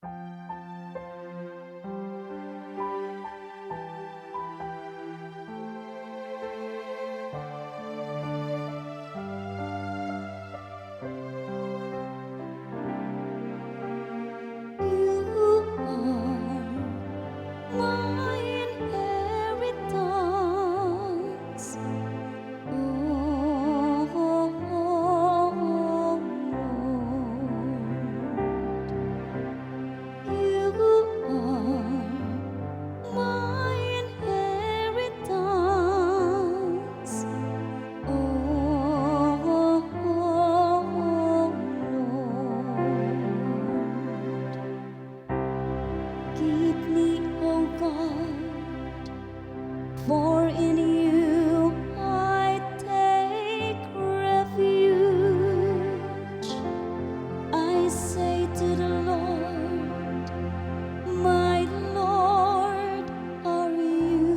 My inheritance, oh Lord, you are my inheritance, oh Lord. Keep me, O God, for in you I take refuge. I say to the Lord, my Lord, are you?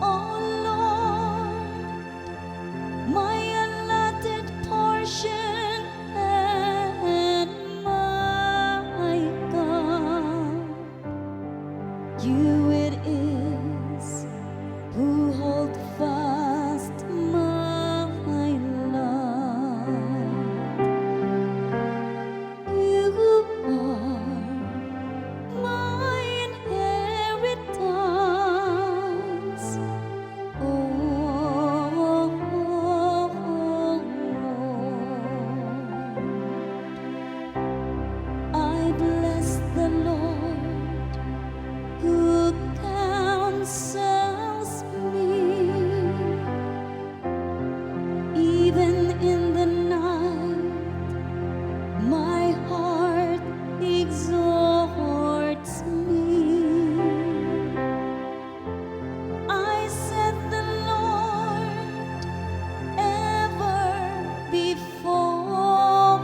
Oh Lord, my allotted portion and my God, you it is who hold fast my love. You are my inheritance, oh Lord. I bless the Lord who counsels me, even in the night. My heart exhorts me. I set the Lord ever before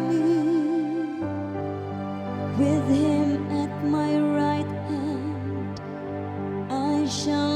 me. With him at my right hand, I shall